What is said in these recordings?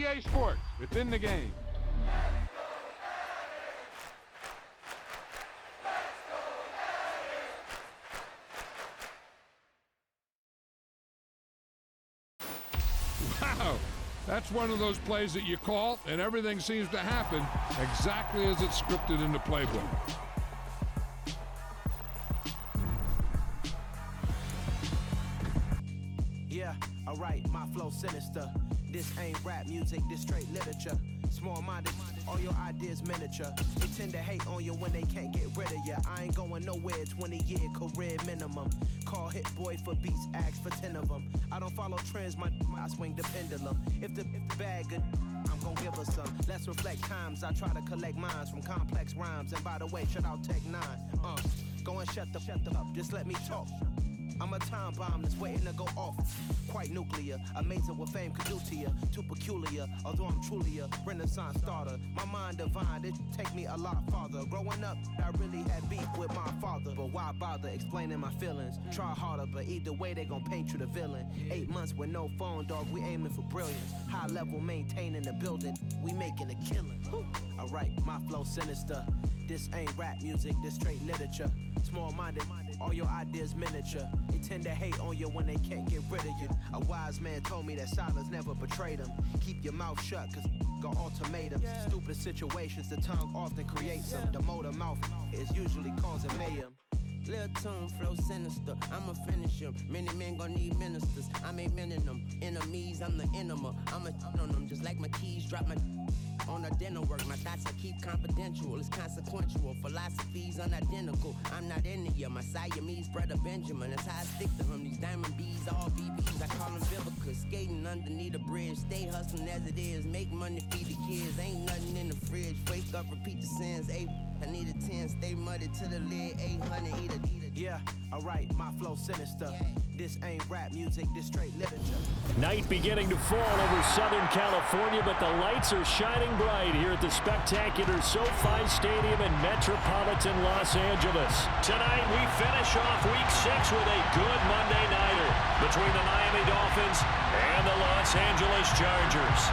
EA Sports. It's in the game. Wow, that's one of those plays that you call, and everything seems to happen exactly as it's scripted in the playbook. Yeah, alright, my flow sinister. This ain't rap music, this straight literature. Small-minded, all your ideas miniature. They tend to hate on you when they can't get rid of you. I ain't going nowhere, 20-year career minimum. Call Hit Boy for beats, ask for 10 of them. I don't follow trends, I swing the pendulum. If the bag good, I'm gon' give her some. Let's reflect times, I try to collect minds from complex rhymes. And by the way, shout out Tech 9. Go and shut the up, just let me talk. I'm a time bomb that's waiting to go off. Quite nuclear, amazing what fame could do to you. Too peculiar, although I'm truly a renaissance starter. My mind divine, it take me a lot farther. Growing up, I really had beef with my father. But why bother explaining my feelings? Try harder, but either way they gon' paint you the villain. 8 months with no phone, dog, we aiming for brilliance. High level maintaining the building, we making a killing. Alright, my flow sinister. This ain't rap music, this straight literature. Small-minded, all your ideas miniature. They tend to hate on you when they can't get rid of you. A wise man told me that silence never betrayed him. Keep your mouth shut, cause got ultimatums. Stupid situations, the tongue often creates them. The motor mouth is usually causing mayhem. Lil' tune, flow sinister, I'ma finish him. Many men gon' need ministers, I'm a men in them. Enemies, I'm the enema, I'm on them. Just like my keys, drop my on a dinner work. My thoughts I keep confidential, it's consequential. Philosophies unidentical, I'm not into you. My Siamese brother Benjamin, that's how I stick to him. These diamond bees, all BBs, I call them biblicals. Skating underneath a bridge, stay hustling as it is. Make money, feed the kids, ain't nothing in the fridge. Wake up, repeat the sins, I need a 10, stay muddy to the lid, 800, eat a. Yeah, alright, my flow sinister. This ain't rap music, this straight literature. Night beginning to fall over Southern California, but the lights are shining bright here at the spectacular SoFi Stadium in metropolitan Los Angeles. Tonight we finish off Week 6 with a good Monday nighter between the Miami Dolphins and the Los Angeles Chargers.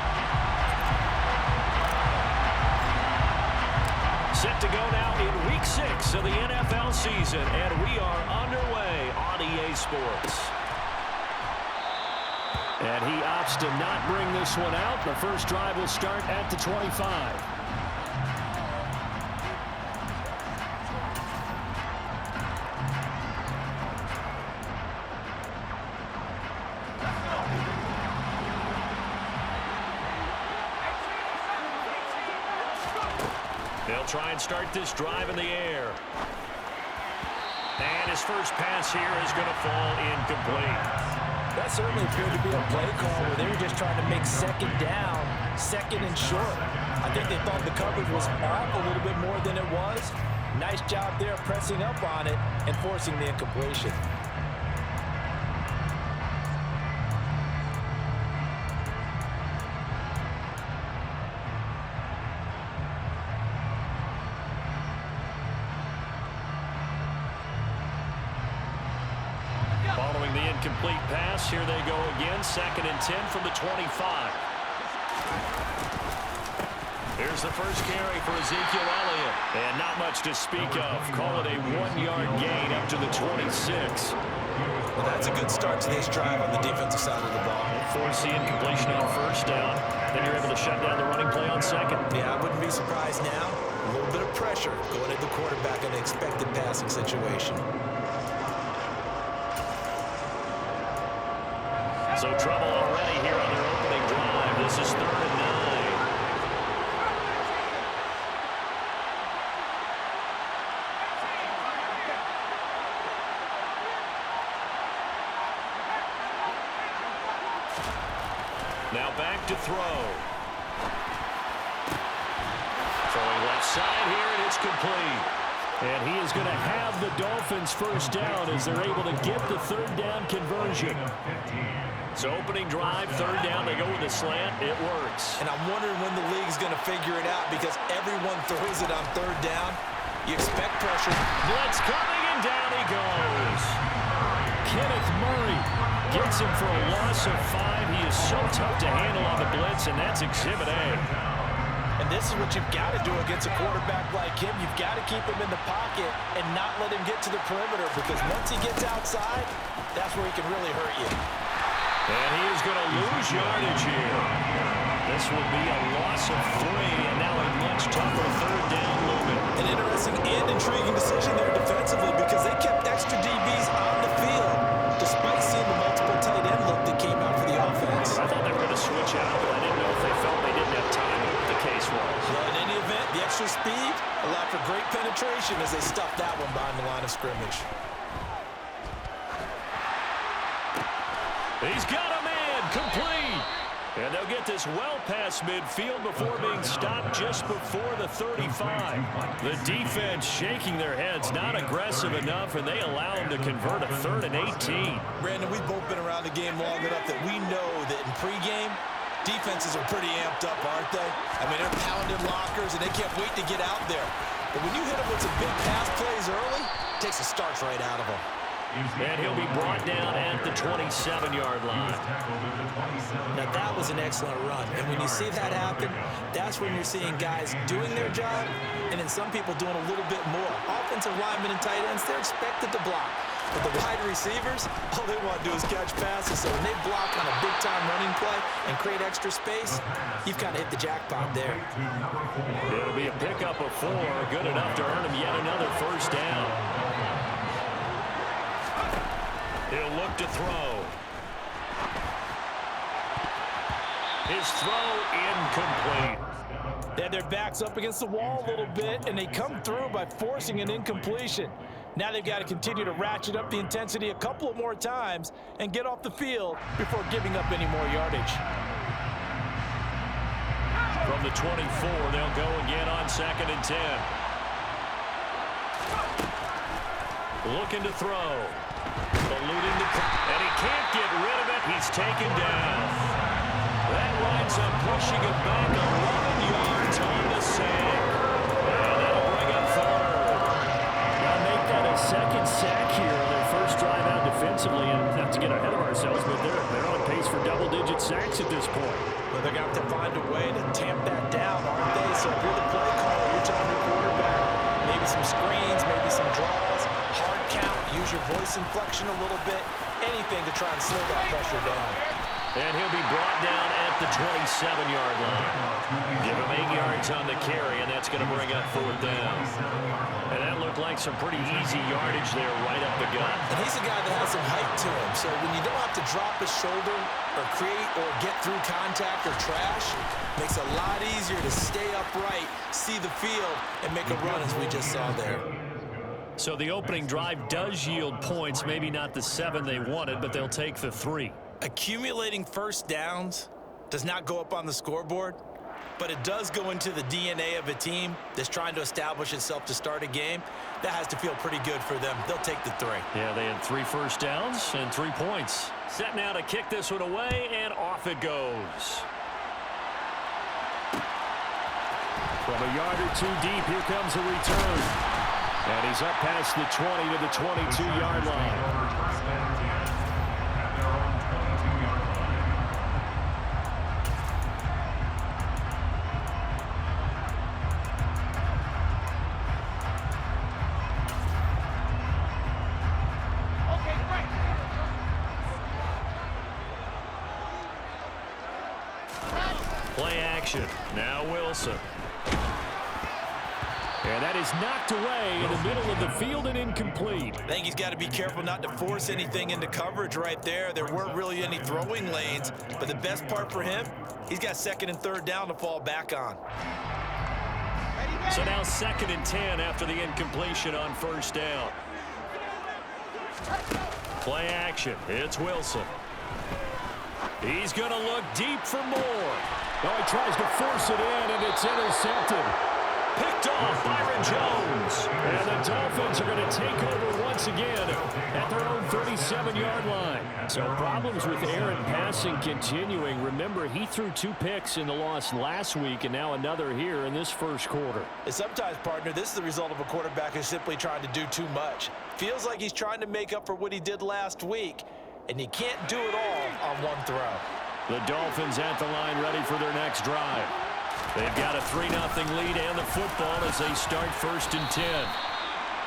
Set to go now in Week 6 of the NFL season, and we are underway on EA Sports. And he opts to not bring this one out. The first drive will start at the 25. They'll try and start this drive in the air. And his first pass here is going to fall incomplete. That certainly appeared to be a play call where they were just trying to make second down, second and short. I think they thought the coverage was off a little bit more than it was. Nice job there pressing up on it and forcing the incompletion. Following the incomplete pass, here they go again, 2nd and 10 from the 25. Here's the first carry for Ezekiel Elliott. And not much to speak of. Call it a 1-yard gain up to the 26. Well, that's a good start to this drive on the defensive side of the ball. Force the incompletion on first down. Then you're able to shut down the running play on second. Yeah, I wouldn't be surprised now. A little bit of pressure going at the quarterback in an expected passing situation. So trouble already here on their opening drive. This is 3rd and 9. Now back to throw. Throwing left side here, and it's complete. And he is going to have the Dolphins first down as they're able to get the 3rd down conversion. So opening drive, 3rd down, they go with a slant. It works. And I'm wondering when the league's going to figure it out because everyone throws it on 3rd down. You expect pressure. Blitz coming, and down he goes. Kenneth Murray gets him for a loss of 5. He is so tough to handle on the blitz, and that's Exhibit A. And this is what you've got to do against a quarterback like him. You've got to keep him in the pocket and not let him get to the perimeter, because once he gets outside, that's where he can really hurt you. And he is going to lose yardage here. This will be a loss of 3, and now a much tougher third down movement. An interesting and intriguing decision there defensively, because they kept extra DBs on the field despite seeing the multiple tight end look that came out for the offense. I thought they were going to switch out, but I didn't know if they felt they didn't have time. The case was. Well, in any event, the extra speed allowed for great penetration as they stuffed that one behind the line of scrimmage. He's got a man complete. And they'll get this well past midfield before being stopped just before the 35. The defense shaking their heads, not aggressive enough, and they allow them to convert a 3rd and 18. Brandon, we've both been around the game long enough that we know that in pregame, defenses are pretty amped up, aren't they? I mean, they're pounding lockers, and they can't wait to get out there. But when you hit them with some big pass plays early, it takes the starch right out of them. And he'll be brought down at the 27-yard line. Now, that was an excellent run. And when you see that happen, that's when you're seeing guys doing their job and then some people doing a little bit more. Offensive linemen and tight ends, they're expected to block. But the wide receivers, all they want to do is catch passes. So when they block on a big-time running play and create extra space, you've kind of hit the jackpot there. It'll be a pickup of 4, good enough to earn him yet another first down. He'll look to throw. His throw incomplete. They had their backs up against the wall a little bit, and they come through by forcing an incompletion. Now they've got to continue to ratchet up the intensity a couple of more times and get off the field before giving up any more yardage. From the 24, they'll go again on 2nd and 10. Looking to throw. Alluding to, and he can't get rid of it. He's taken down. That winds up pushing it back 11 yards on the sack. And that'll bring up 3rd. Now make that a 2nd sack here on their first drive out defensively. And not to get ahead of ourselves, but they're on pace for double-digit sacks at this point. Well, they're going to have to find a way to tamp that down, aren't they? So if you're the play caller, you're telling your quarterback, maybe some screens, maybe some draws, hard count, use your voice inflection a little bit, anything to try and slow that pressure down. And he'll be brought down at the 27-yard line. Give him 8 yards on the carry, and that's going to bring up 4th down. And that looked like some pretty easy yardage there right up the gut. And he's a guy that has some height to him, so when you don't have to drop his shoulder or create or get through contact or trash, it makes it a lot easier to stay upright, see the field, and make a run as we just saw there. So the opening drive does yield points, maybe not the 7 they wanted, but they'll take the 3. Accumulating first downs does not go up on the scoreboard, but it does go into the DNA of a team that's trying to establish itself to start a game. That has to feel pretty good for them. They'll take the 3. Yeah, they had 3 first downs and 3 points. Set now to kick this one away, and off it goes. From a yard or 2 deep, here comes a return. And he's up past the 20 to the 22-yard line. Play action. Now Wilson. And that is knocked away in the middle of the field and incomplete. I think he's got to be careful not to force anything into coverage right there. There weren't really any throwing lanes, but the best part for him, he's got 2nd and 3rd down to fall back on. So now 2nd and 10 after the incompletion on 1st down. Play action. It's Wilson. He's going to look deep for more. Oh, he tries to force it in, and it's intercepted. Picked off Byron Jones. And the Dolphins are going to take over once again at their own 37-yard line. So problems with Aaron passing continuing. Remember, he threw 2 picks in the loss last week and now another here in this first quarter. And sometimes, partner, this is the result of a quarterback who's simply trying to do too much. Feels like he's trying to make up for what he did last week, and he can't do it all on one throw. The Dolphins at the line ready for their next drive. They've got a 3-0 lead and the football as they start 1st and 10.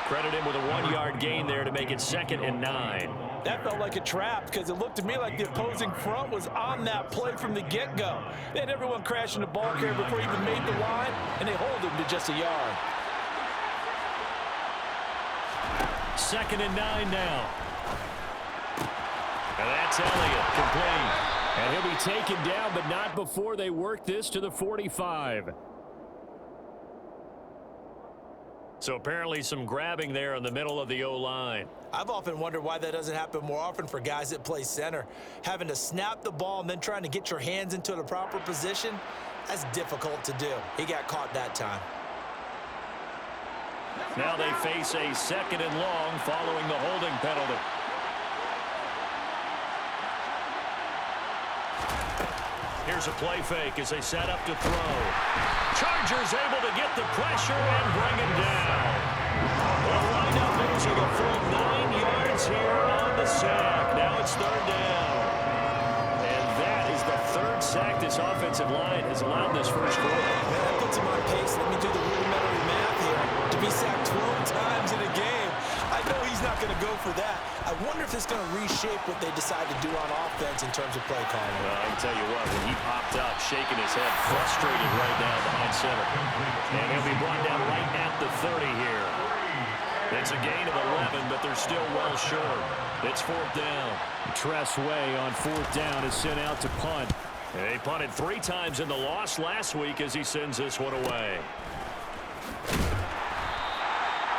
Credit him with a 1-yard gain there to make it 2nd and 9. That felt like a trap because it looked to me like the opposing front was on that play from the get-go. They had everyone crashing the ball carrier before he even made the line, and they hold him to just a yard. 2nd and 9 now. And that's Elliott, complete. And he'll be taken down, but not before they work this to the 45. So apparently some grabbing there in the middle of the O-line. I've often wondered why that doesn't happen more often for guys that play center. Having to snap the ball and then trying to get your hands into the proper position, that's difficult to do. He got caught that time. Now they face a 2nd and long following the holding penalty. Here's a play fake as they set up to throw. Chargers able to get the pressure and bring him down. Well, lined up losing a full 9 yards here on the sack. Now it's 3rd down. And that is the 3rd sack this offensive line has allowed this first quarter. Man, that puts him on pace. Let me do the rudimentary math here. To be sacked 12 times in a game, I know he's not going to go for that. I wonder if it's going to reshape what they decide to do on offense in terms of play calling. Well, I can tell you what, when he popped up, shaking his head, frustrated right now behind center. And he'll be brought down right at the 30 here. It's a gain of 11, but they're still well short. It's 4th down. Tress Way on 4th down is sent out to punt. And they punted 3 times in the loss last week as he sends this one away.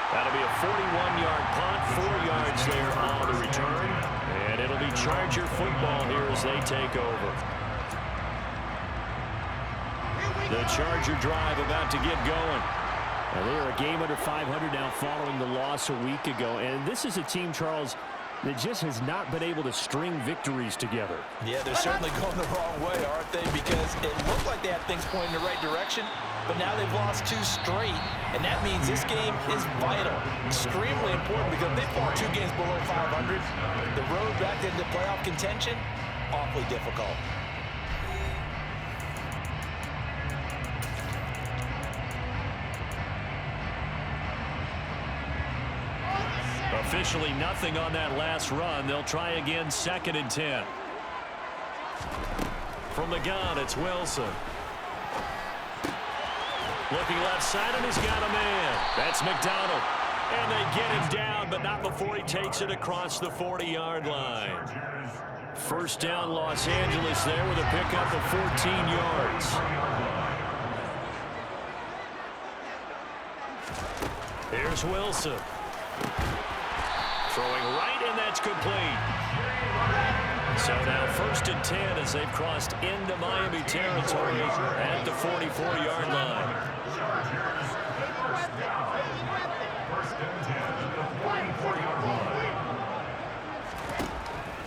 That'll be a 41-yard punt, 4 yards there on the return. And it'll be Charger football here as they take over. The Charger drive about to get going. Now they are a game under 500 now following the loss a week ago. And this is a team, Charles, that just has not been able to string victories together. Yeah, they're certainly going the wrong way, aren't they? Because it looked like they had things pointing in the right direction, but now they've lost 2 straight, and that means this game is vital, extremely important, because they fall 2 games below 500. The road back into playoff contention, awfully difficult. Officially nothing on that last run. They'll try again 2nd and 10. From the gun, it's Wilson. Looking left side, and he's got a man. That's McDonald. And they get him down, but not before he takes it across the 40-yard line. 1st down, Los Angeles there with a pickup of 14 yards. Here's Wilson. Throwing right, and that's complete. So now 1st and 10 as they've crossed into Miami territory at the 44-yard line.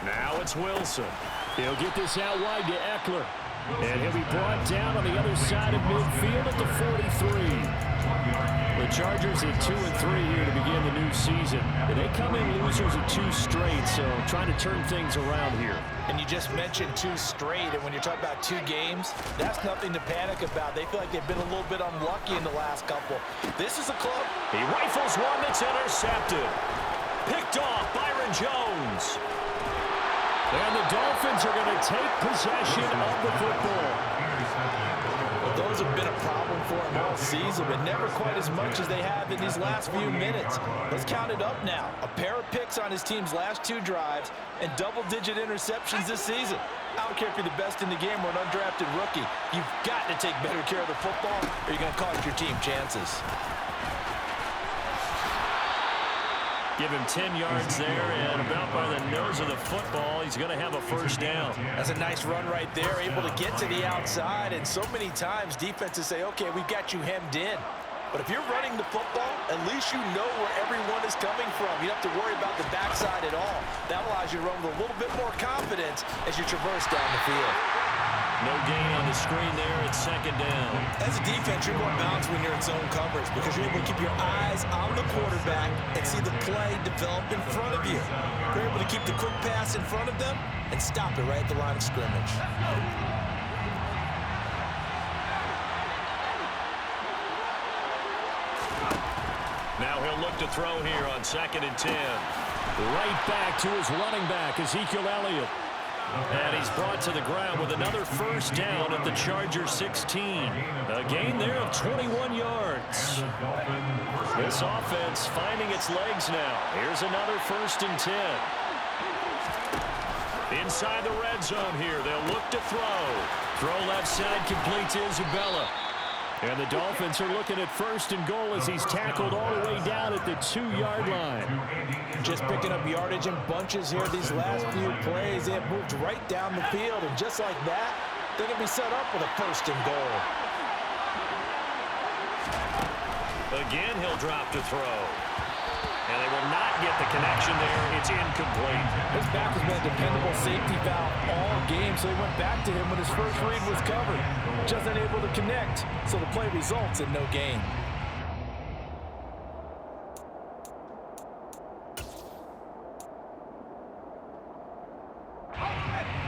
Now it's Wilson. He'll get this out wide to Eckler. And he'll be brought down on the other side of midfield at the 43. The Chargers at 2-3 here to begin the new season. And they come in losers of 2 straight, so trying to turn things around here. And you just mentioned 2 straight, and when you're talking about 2 games, that's nothing to panic about. They feel like they've been a little bit unlucky in the last couple. This is a club. He rifles one that's intercepted. Picked off Byron Jones. And the Dolphins are going to take possession of the football. Well, those have been a problem for him all season, but never quite as much as they have in these last few minutes. Let's count it up now. A pair of picks on his team's last 2 drives and double-digit interceptions this season. I don't care if you're the best in the game or an undrafted rookie. You've got to take better care of the football or you're going to cost your team chances. Give him 10 yards there, and about by the nose of the football, he's going to have a 1st down. That's a nice run right there, able to get to the outside, and so many times defenses say, okay, we've got you hemmed in. But if you're running the football, at least you know where everyone is coming from. You don't have to worry about the backside at all. That allows you to run with a little bit more confidence as you traverse down the field. No gain on the screen there. It's second down. As a defense, you're more balanced when you're in zone coverage because you're able to keep your eyes on the quarterback and see the play develop in front of you. You're able to keep the quick pass in front of them and stop it right at the line of scrimmage. Now he'll look to throw here on 2nd and 10. Right back to his running back, Ezekiel Elliott. And he's brought to the ground with another first down at the Chargers 16. A gain there of 21 yards. This offense finding its legs now. Here's another 1st and 10. Inside the red zone here, they'll look to throw. Throw left side complete to Isabella. And the Dolphins are looking at 1st and goal as he's tackled all the way down at the 2-yard line. Just picking up yardage in bunches here these last few plays. They have moved right down the field, and just like that, they're going to be set up with a 1st and goal. Again, he'll drop to throw. And they will not get the connection there. It's incomplete. His back has been a dependable safety valve all game, so he went back to him when his first read was covered. Just unable to connect, so the play results in no gain.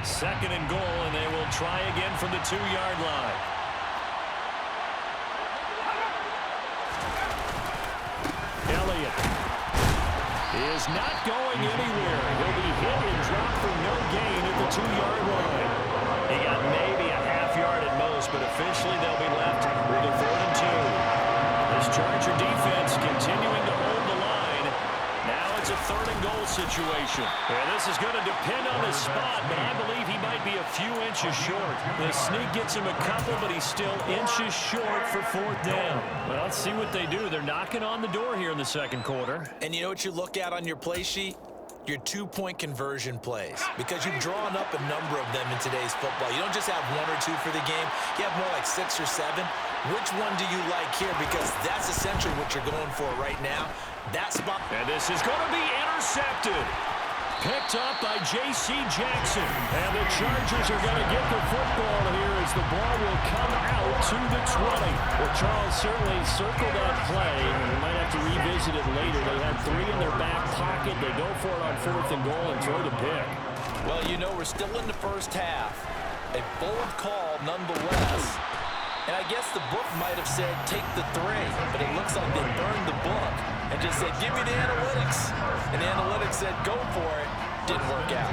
Second and goal, and they will try again from the 2-yard line. Elliott is not going anywhere. He'll be hit and dropped for no gain at the 2-yard line. He got maybe a half yard at most, but officially they'll be left with a 3rd and 2. This Charger defense continuing to hold the line. Now it's a 3rd and goal situation. And this is going to depend on his spot, but I believe he might be a few inches short. The sneak gets him a couple, but he's still inches short for 4th down. Well, let's see what they do. They're knocking on the door here in the 2nd quarter. And you know what you look at on your play sheet? Your 2-point conversion plays, because you've drawn up a number of them in today's football. You don't just have 1 or 2 for the game. You have more like 6 or 7. Which one do you like here? Because that's essentially what you're going for right now. That spot. And this is going to be intercepted. Picked up by J.C. Jackson. And the Chargers are going to get the football here as the ball will come out to the 20. Well, Charles certainly circled that play. We might have to revisit it later. They had 3 in their back pocket. They go for it on 4th and goal and throw the pick. Well, you know, we're still in the first half. A bold call nonetheless. And I guess the book might have said take the 3, but it looks like they burned the book and just said give me the analytics. And the analytics said go for it. Didn't work out.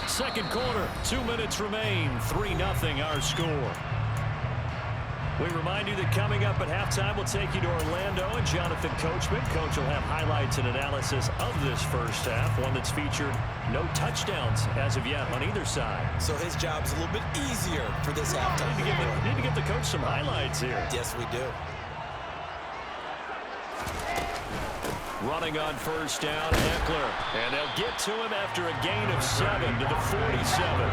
Second quarter, 2 minutes remain. 3-0 our score. We remind you that coming up at halftime, we'll take you to Orlando and Jonathan Coachman. Coach will have highlights and analysis of this first half, one that's featured no touchdowns as of yet on either side. So his job's a little bit easier for this halftime. Need to give the coach some highlights here. Yes, we do. Running on first down, Eckler. And they'll get to him after a gain of 7 to the 47.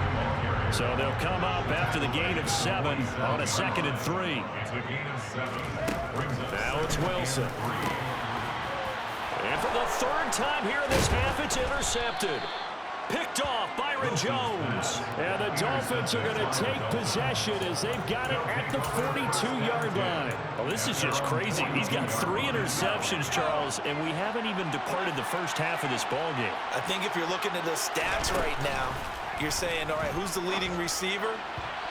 So they'll come up after the gain of 7 on a 2nd and 3. Now it's Wilson. And for the 3rd time here in this half, it's intercepted. Picked off Byron Jones. And the Dolphins are going to take possession as they've got it at the 42-yard line. Well, this is just crazy. He's got 3 interceptions, Charles, and we haven't even departed the first half of this ballgame. I think if you're looking at the stats right now, you're saying, all right, who's the leading receiver?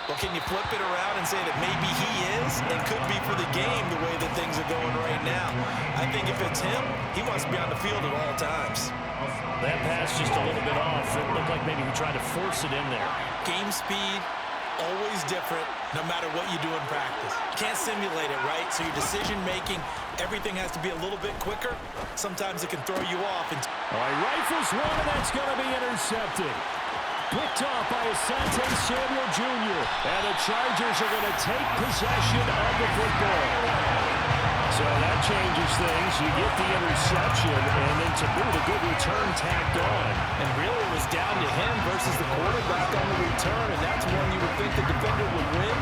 Well, can you flip it around and say that maybe he is and could be for the game the way that things are going right now? I think if it's him, he wants to be on the field at all times. That pass just a little bit off. It looked like maybe he tried to force it in there. Game speed, always different, no matter what you do in practice. You can't simulate it, right? So your decision-making, everything has to be a little bit quicker. Sometimes it can throw you off. All right, rifles one, and that's going to be intercepted. Picked off by Asante Samuel Jr. And the Chargers are going to take possession of the football. So that changes things. You get the interception, and then to boot, a good return tacked on. And really it was down to him versus the quarterback on the return, and that's one you would think the defender would win.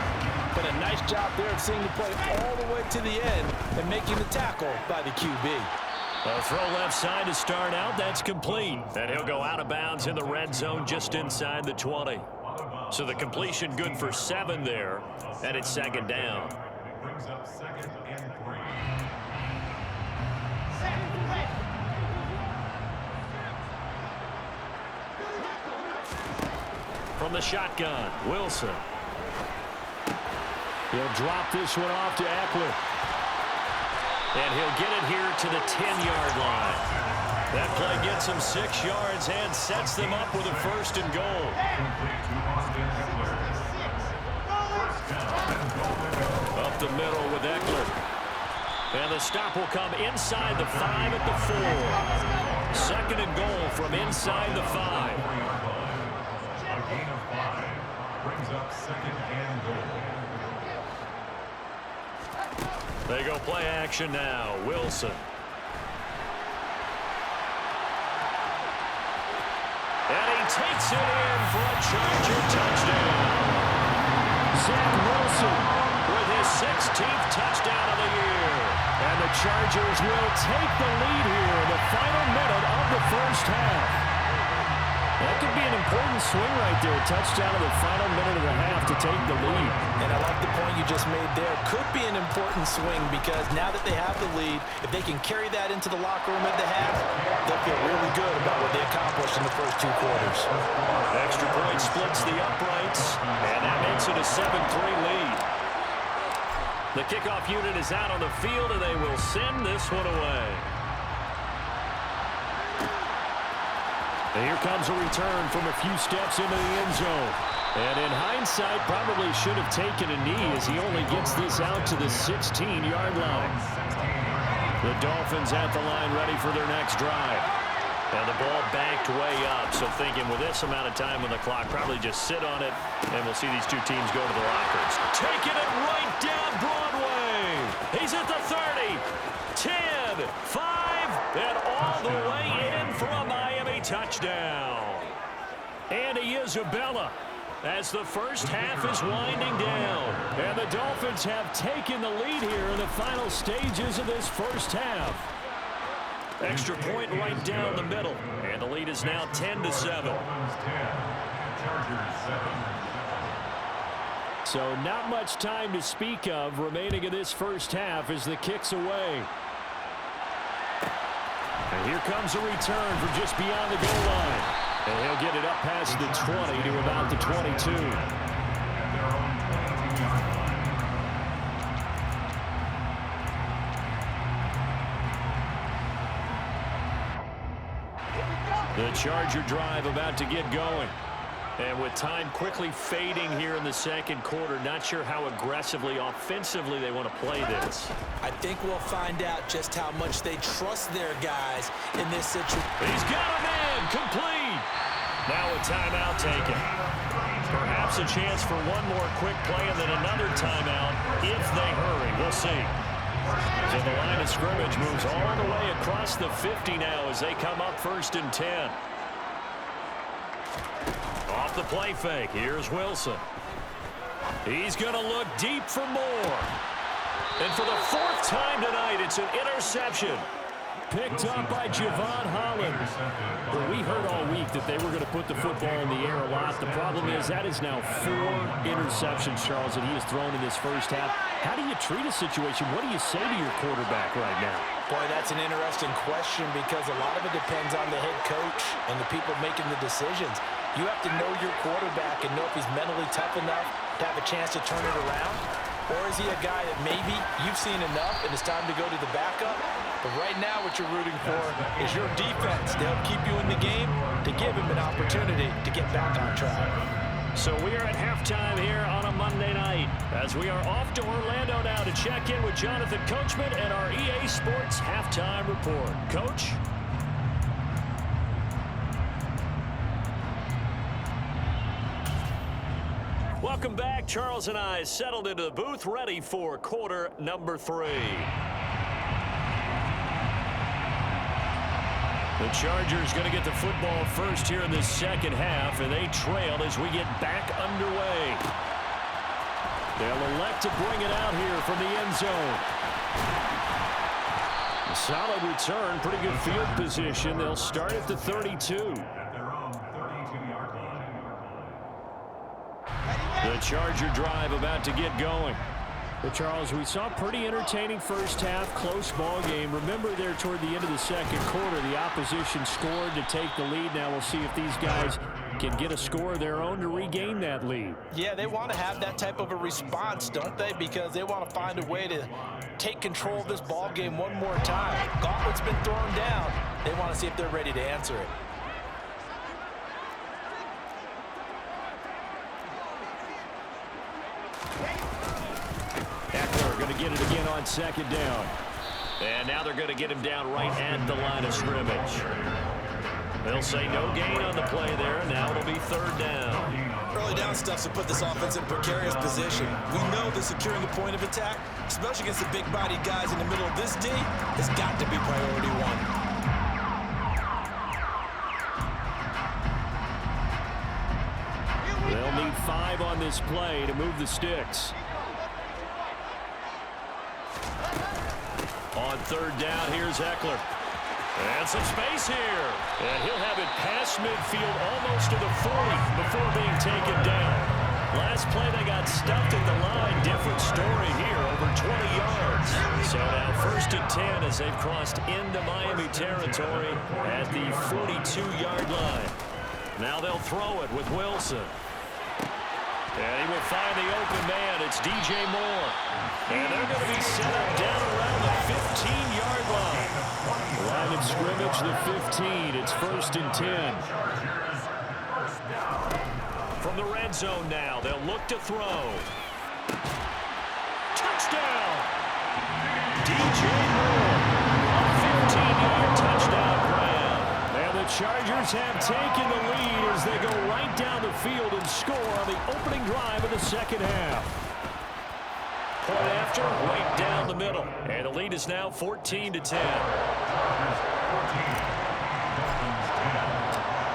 But a nice job there of seeing the play all the way to the end and making the tackle by the QB. A throw left side to start out. That's complete. And he'll go out of bounds in the red zone just inside the 20. So the completion good for 7 there, and it's second down. Brings up second and 3. From the shotgun, Wilson. He'll drop this one off to Eckler. And he'll get it here to the 10-yard line. That play gets him 6 yards and sets them up with a first and goal. Up the middle with Eckler. And the stop will come inside the 5 at the 4. Second and goal from inside the 5. A gain of 5 brings up second and goal. They go play action now. Wilson. And he takes it in for a Charger touchdown. Zach Wilson with his 16th touchdown of the year. And the Chargers will take the lead here in the final minute of the first half. That could be an important swing right there. Touchdown in the final minute of the half to take the lead. And I like the point you just made there. Could be an important swing because now that they have the lead, if they can carry that into the locker room at the half, they'll feel really good about what they accomplished in the first 2 quarters. Extra point splits the uprights, and that makes it a 7-3 lead. The kickoff unit is out on the field, and they will send this one away. And here comes a return from a few steps into the end zone. And in hindsight, probably should have taken a knee as he only gets this out to the 16-yard line. The Dolphins at the line ready for their next drive. And the ball backed way up. So thinking with this amount of time on the clock, probably just sit on it, and we'll see these two teams go to the lockers. Taking it right down Broadway. He's at the 30, 10, 5, and all the way in for a Miami touchdown. Andy Isabella as the first half is winding down. And the Dolphins have taken the lead here in the final stages of this first half. Extra point right down the middle. And the lead is now 10-7. So not much time to speak of remaining in this first half as the kick's away. And here comes a return from just beyond the goal line. And he'll get it up past the 20 to about the 22. The Charger drive about to get going. And with time quickly fading here in the second quarter, not sure how aggressively, offensively they want to play this. I think we'll find out just how much they trust their guys in this situation. He's got a man, complete. Now a timeout taken. Perhaps a chance for one more quick play and then another timeout if they hurry. We'll see. So the line of scrimmage moves all the way across the 50 now as they come up 1st and 10. Off the play fake, here's Wilson. He's going to look deep for more. And for the 4th time tonight, it's an interception. Picked up by Javon Holland. Well, we heard all week that they were going to put the football in the air a lot. The problem is that is now 4 interceptions, Charles, that he has thrown in this first half. How do you treat a situation? What do you say to your quarterback right now? Boy, that's an interesting question because a lot of it depends on the head coach and the people making the decisions. You have to know your quarterback and know if he's mentally tough enough to have a chance to turn it around. Or is he a guy that maybe you've seen enough and it's time to go to the backup? But right now what you're rooting for is your defense to help keep you in the game, to give him an opportunity to get back on track. So we are at halftime here on a Monday night as we are off to Orlando now to check in with Jonathan Coachman and our EA Sports Halftime Report. Coach? Welcome back. Charles and I settled into the booth ready for quarter number 3. The Chargers going to get the football first here in the second half, and they trail as we get back underway. They'll elect to bring it out here from the end zone. A solid return, pretty good field position. They'll start at the 32. At their own 32-yard line. The Charger drive about to get going. Well, Charles, we saw a pretty entertaining first half, close ball game. Remember there toward the end of the second quarter, the opposition scored to take the lead. Now we'll see if these guys can get a score of their own to regain that lead. Yeah, they want to have that type of a response, don't they? Because they want to find a way to take control of this ball game one more time. Gauntlet's been thrown down. They want to see if they're ready to answer it. Going to get it again on second down. And now they're going to get him down right at the line of scrimmage. They'll say no gain on the play there. Now it'll be third down. Early down stuff's to put this offense in a precarious position. We know that securing the point of attack, especially against the big-bodied guys in the middle of this D, has got to be priority one. They'll need 5 on this play to move the sticks. On third down, here's Eckler. And some space here. And he'll have it past midfield almost to the 40 before being taken down. Last play, they got stuffed at the line. Different story here, over 20 yards. So now 1st and 10 as they've crossed into Miami territory at the 42-yard line. Now they'll throw it with Wilson. And he will find the open man. It's DJ Moore. And they're going to be set up down around the 15-yard line. Line of scrimmage, the 15. It's 1st and 10. From the red zone now, they'll look to throw. Touchdown! DJ Moore. A 15-yard touchdown grab. And the Chargers have taken the lead as they go right down the field and score on the opening drive of the second half. Point after, right down the middle. And the lead is now 14-10.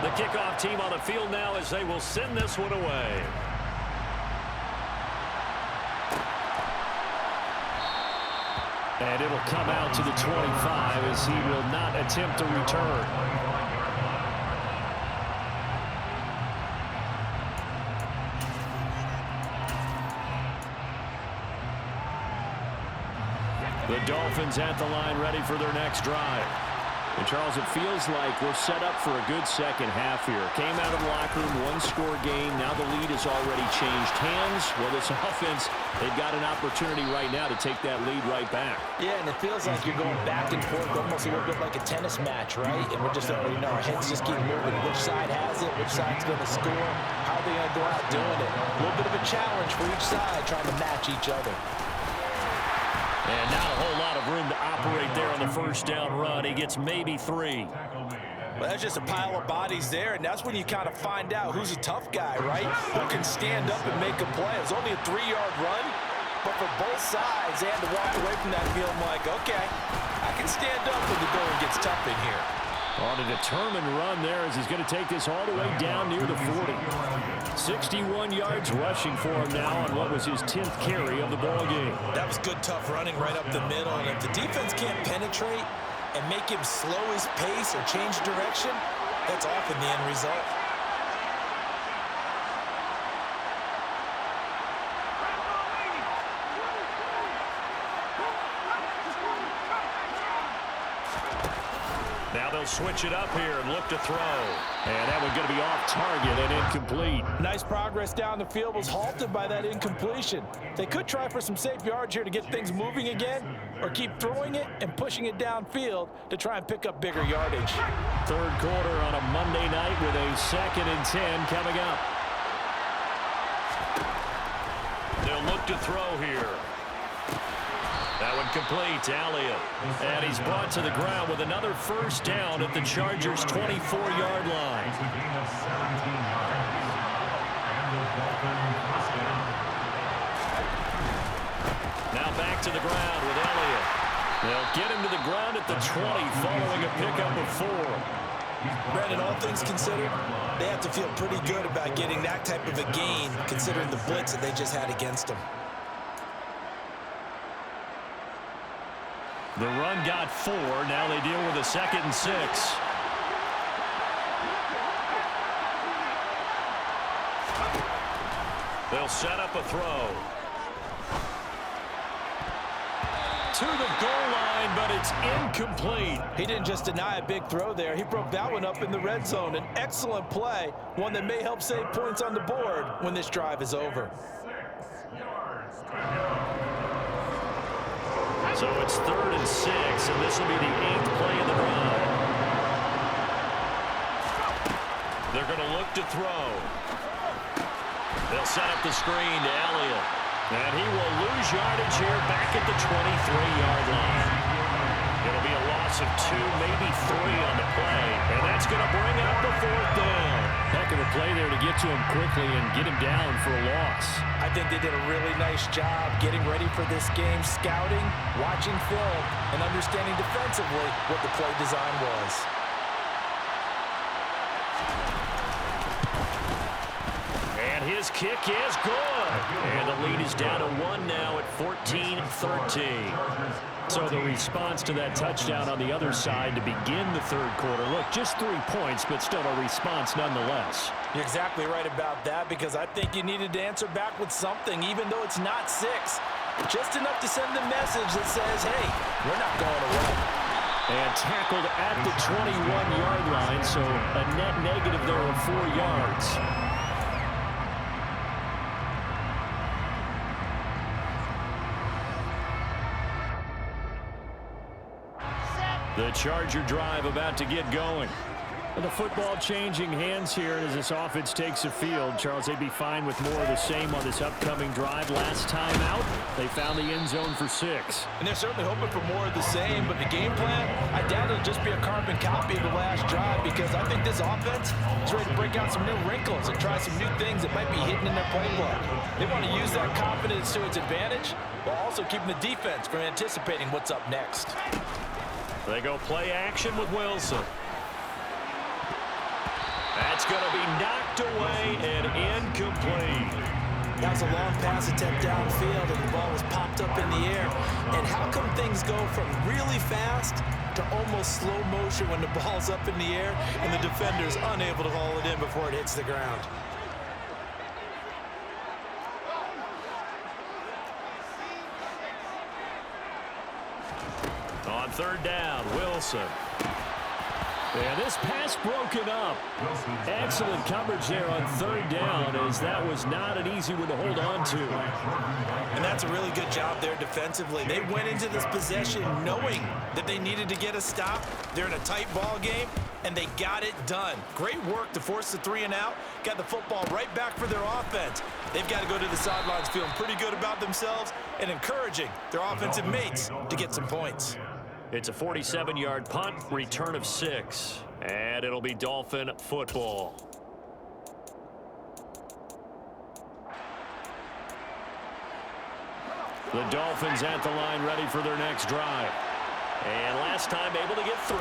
The kickoff team on the field now as they will send this one away. And it'll come out to the 25 as he will not attempt to return. The Dolphins at the line ready for their next drive. And Charles, it feels like we're set up for a good second half here. Came out of the locker room, one-score game. Now the lead has already changed hands. Well, this offense, they've got an opportunity right now to take that lead right back. Yeah, and it feels like you're going back and forth almost a little bit like a tennis match, right? And we're just, our heads just keep moving. Which side has it? Which side's going to score? How are they going to go out doing it? A little bit of a challenge for each side trying to match each other. And not a whole lot of room to operate there on the first down run. He gets maybe 3. Well, that's just a pile of bodies there, and that's when you kind of find out who's a tough guy, right? Who can stand up and make a play. It was only a 3-yard run, but for both sides, they had to walk away from that feeling like, okay, I can stand up when the going gets tough in here. On a determined run there as he's going to take this all the way down near the 40. 61 yards rushing for him now on what was his 10th carry of the ball game. That was good, tough running right up the middle. And if the defense can't penetrate and make him slow his pace or change direction, that's often the end result. Now they'll switch it up here and look to throw. And that one's going to be off target and incomplete. Nice progress down the field was halted by that incompletion. They could try for some safe yards here to get things moving again, or keep throwing it and pushing it downfield to try and pick up bigger yardage. Third quarter on a Monday night with a 2nd and 10 coming up. They'll look to throw here. That one complete to Elliott. And he's brought to the ground with another first down at the Chargers' 24-yard line. Now back to the ground with Elliott. They'll get him to the ground at the 20 following a pickup of 4. Brandon, all things considered, they have to feel pretty good about getting that type of a gain considering the blitz that they just had against them. The run got 4. Now they deal with a 2nd and 6. They'll set up a throw. To the goal line, but it's incomplete. He didn't just deny a big throw there. He broke that one up in the red zone. An excellent play, one that may help save points on the board when this drive is over. So it's 3rd and 6, and this will be the 8th play of the drive. They're going to look to throw. They'll set up the screen to Elliott. And he will lose yardage here back at the 23-yard line. It'll be a loss of 2, maybe 3 on the play. And that's going to bring up the 4th down. Heck of a play there to get to him quickly and get him down for a loss. I think they did a really nice job getting ready for this game, scouting, watching film, and understanding defensively what the play design was. And his kick is good. And the lead is down to 1 now at 14-13. So the response to that touchdown on the other side to begin the 3rd quarter. Look, just 3 points, but still a response nonetheless. You're exactly right about that, because I think you needed to answer back with something, even though it's not 6. Just enough to send the message that says, hey, we're not going away. And tackled at the 21-yard line, so a net negative there of 4 yards. The Charger drive about to get going. And the football changing hands here as this offense takes the field. Charles, they'd be fine with more of the same on this upcoming drive. Last time out, they found the end zone for 6. And they're certainly hoping for more of the same, but the game plan, I doubt it'll just be a carbon copy of the last drive, because I think this offense is ready to break out some new wrinkles and try some new things that might be hidden in their playbook. They want to use that confidence to its advantage, while also keeping the defense from anticipating what's up next. They go play action with Wilson. That's going to be knocked away and incomplete. That was a long pass attempt downfield, and the ball was popped up in the air. And how come things go from really fast to almost slow motion when the ball's up in the air and the defender's unable to haul it in before it hits the ground? On 3rd down, Wilson. And this pass broken up. Excellent coverage there on 3rd down, as that was not an easy one to hold on to. And that's a really good job there defensively. They went into this possession knowing that they needed to get a stop. They're in a tight ball game, and they got it done. Great work to force the 3 and out. Got the football right back for their offense. They've got to go to the sidelines feeling pretty good about themselves and encouraging their offensive mates to get some points. It's a 47-yard punt, return of 6, and it'll be Dolphin football. The Dolphins at the line, ready for their next drive. And last time able to get 3.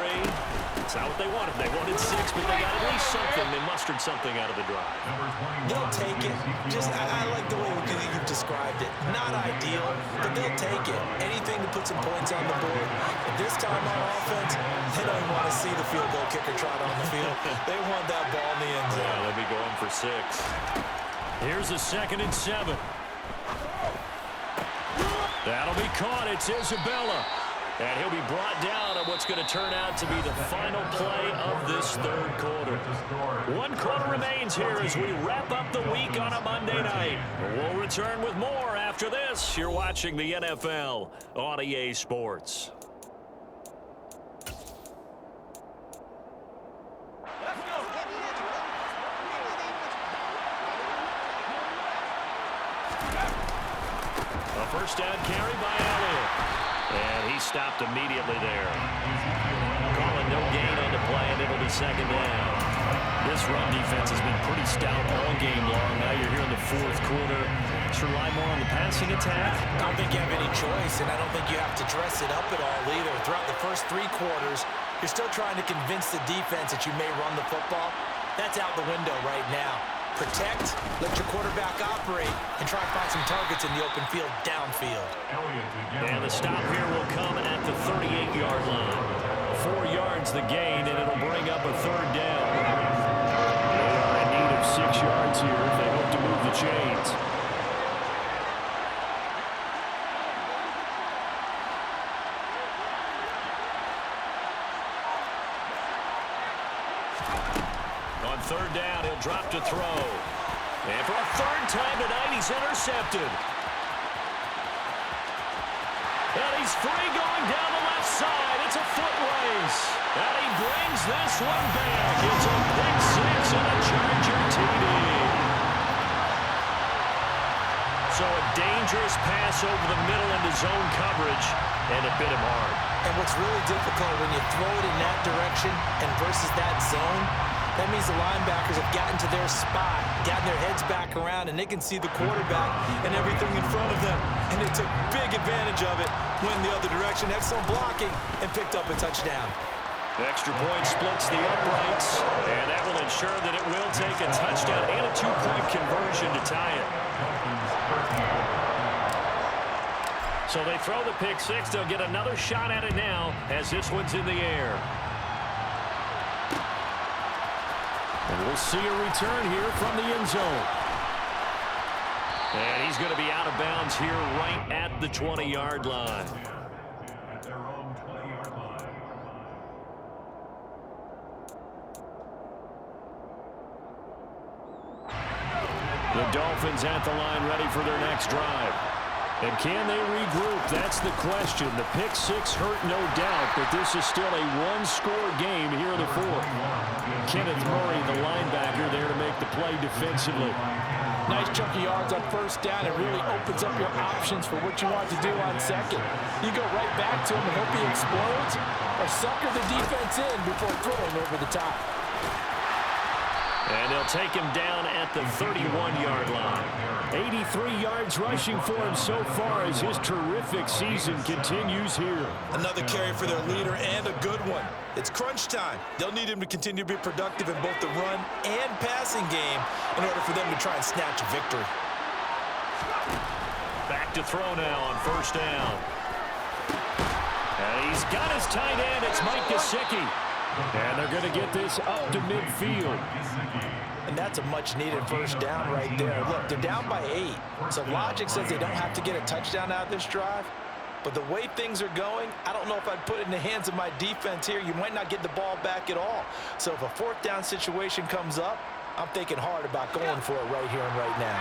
It's not what they wanted. They wanted 6, but they got at least something. They mustered something out of the drive. They'll take it. I like the way you've described it. Not ideal, but they'll take it. Anything to put some points on the board. And this time on offense, they don't want to see the field goal kicker trot on the field. They want that ball in the end zone. Yeah, they'll be going for 6. Here's a 2nd and 7. That'll be caught. It's Isabella. And he'll be brought down on what's going to turn out to be the final play of this 3rd quarter. 1 quarter remains here as we wrap up the week on a Monday night. We'll return with more after this. You're watching the NFL on EA Sports. A first down carry by Elliott. And he stopped immediately there. Calling no gain on the play, and it'll be 2nd down. This run defense has been pretty stout all game long. Now you're here in the 4th quarter. quarterbacks rely more on the passing attack? I don't think you have any choice, and I don't think you have to dress it up at all either. Throughout the first 3 quarters, you're still trying to convince the defense that you may run the football. That's out the window right now. Protect, let your quarterback operate, and try to find some targets in the open field downfield. And the stop here will come at the 38-yard line. 4 yards the gain, and it'll bring up a 3rd down. They are in need of 6 yards here if they hope to move the chains. On 3rd down, he'll drop to throw. And for a 3rd time tonight, he's intercepted. And he's free going down the left side. It's a foot race. And he brings this one back. It's a pick 6 and a Charger TD. So a dangerous pass over the middle into zone coverage, and it bit him hard. And what's really difficult when you throw it in that direction and versus that zone, that means the linebackers have gotten to their spot, gotten their heads back around, and they can see the quarterback and everything in front of them. And they took big advantage of it, went the other direction, excellent blocking, and picked up a touchdown. The extra point splits the uprights, and that will ensure that it will take a touchdown and a 2-point conversion to tie it. So they throw the pick 6. They'll get another shot at it now as this one's in the air. And we'll see a return here from the end zone. And he's going to be out of bounds here right at the 20-yard line. At their own 20-yard line. The Dolphins at the line ready for their next drive. And can they regroup? That's the question. The pick 6 hurt, no doubt, but this is still a 1-score game here in the 4th. Kenneth Murray, the linebacker, there to make the play defensively. Nice chunk of yards on 1st down. It really opens up your options for what you want to do on 2nd. You go right back to him and hope he explodes, or sucker the defense in before throwing over the top. And they'll take him down at the 31-yard line. 83 yards rushing for him so far as his terrific season continues here. Another carry for their leader and a good one. It's crunch time. They'll need him to continue to be productive in both the run and passing game in order for them to try and snatch a victory. Back to throw now on 1st down. And he's got his tight end. It's Mike Gesicki. And they're going to get this up to midfield. And that's a much-needed 1st down right there. Look, they're down by 8. So logic says they don't have to get a touchdown out of this drive. But the way things are going, I don't know if I'd put it in the hands of my defense here. You might not get the ball back at all. So if a 4th down situation comes up, I'm thinking hard about going for it right here and right now.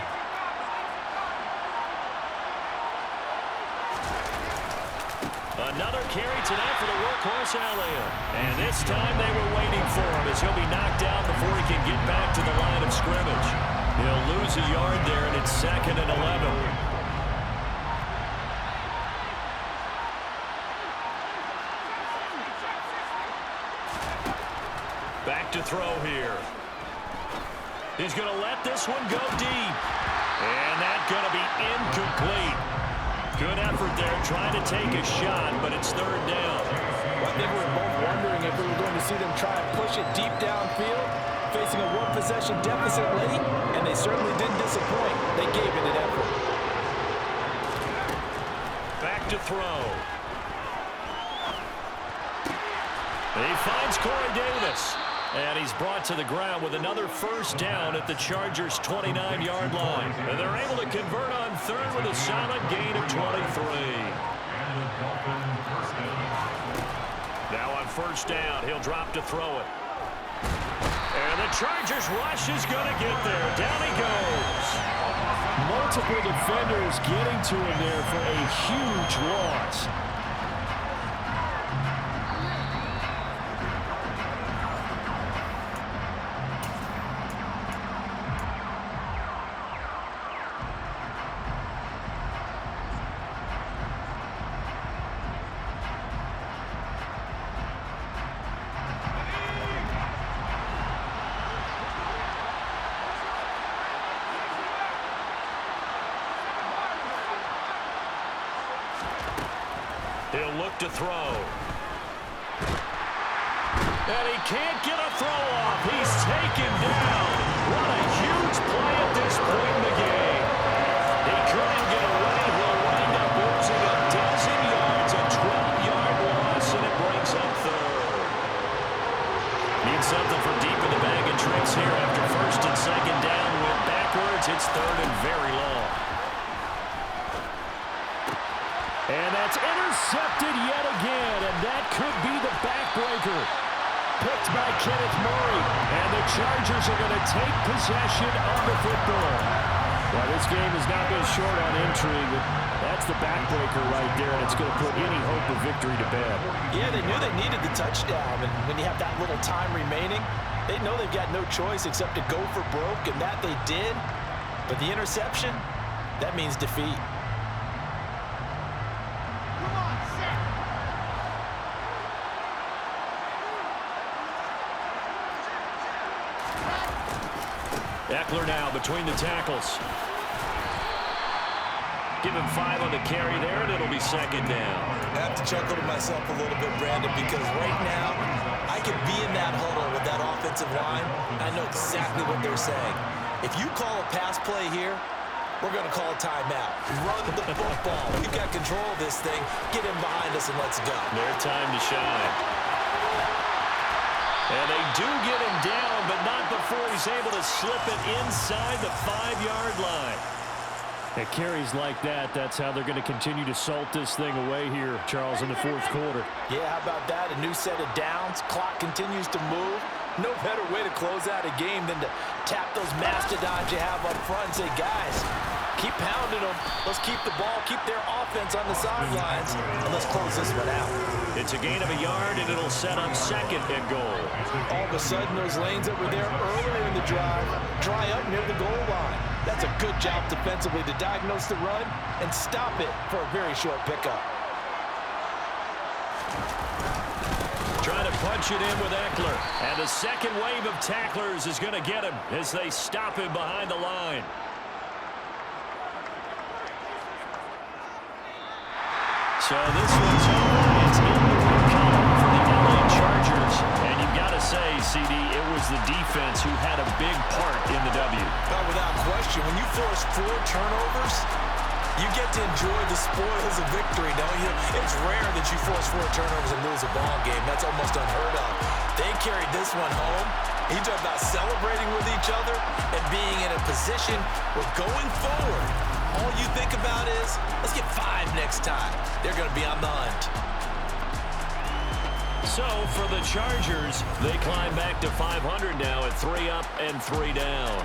Another carry tonight for the workhorse Elliott. And this time they were waiting for him as he'll be knocked out before he can get back to the line of scrimmage. He'll lose a yard there, and it's 2nd and 11. Back to throw here. He's going to let this one go deep. And that's going to be incomplete. Good effort there, trying to take a shot, but it's 3rd down. I think we were both wondering if we were going to see them try and push it deep downfield, facing a 1-possession deficit late, and they certainly didn't disappoint. They gave it an effort. Back to throw. He finds Corey Davis. And he's brought to the ground with another 1st down at the Chargers' 29-yard line. And they're able to convert on 3rd with a solid gain of 23. Now on 1st down, he'll drop to throw it. And the Chargers' rush is going to get there. Down he goes. Multiple defenders getting to him there for a huge loss. He'll look to throw. And he can't get a throw off. He's taken down. What a huge play at this point in the game. He couldn't get away. He'll wind up losing a dozen yards, a 12-yard loss, and it brings up third. Need something for deep in the bag of tricks here after first and second down. Went backwards. It's third and very long. And that's intercepted yet again, and that could be the backbreaker. Picked by Kenneth Murray, and the Chargers are going to take possession of the football. Well, this game has not been short on intrigue. That's the backbreaker right there, and it's going to put any hope of victory to bed. Yeah, they knew they needed the touchdown, and when you have that little time remaining, they know they've got no choice except to go for broke, and that they did. But the interception, that means defeat. Eckler now between the tackles. Give him 5 on the carry there, and it'll be second down. I have to chuckle to myself a little bit, Brandon, because right now I could be in that huddle with that offensive line. I know exactly what they're saying. If you call a pass play here, we're going to call a timeout. Run the football. We've got control of this thing. Get him behind us and let's go. Their time to shine. And they do get him down, but not before he's able to slip it inside the 5-yard line. At carries like that, that's how they're going to continue to salt this thing away here, Charles, in the fourth quarter. Yeah, how about that? A new set of downs. Clock continues to move. No better way to close out a game than to tap those mastodons you have up front and say, guys, keep pounding them. Let's keep the ball, keep their offense on the sidelines, and let's close this one out. It's a gain of a yard, and it'll set up second and goal. All of a sudden, those lanes that were there earlier in the drive dry up near the goal line. That's a good job defensively to diagnose the run and stop it for a very short pickup. Trying to punch it in with Eckler. And the second wave of tacklers is going to get him as they stop him behind the line. So this one's over. It's in the win column for the LA Chargers. And you've got to say, CD, it was the defense who had a big part in the W. Without question, when you force 4 turnovers, you get to enjoy the spoils of victory, don't you? It's rare that you force 4 turnovers and lose a ball game. That's almost unheard of. They carried this one home. You talk about celebrating with each other and being in a position where going forward, all you think about is, let's get 5 next time. They're going to be on the hunt. So for the Chargers, they climb back to 500 now at 3 up and 3 down.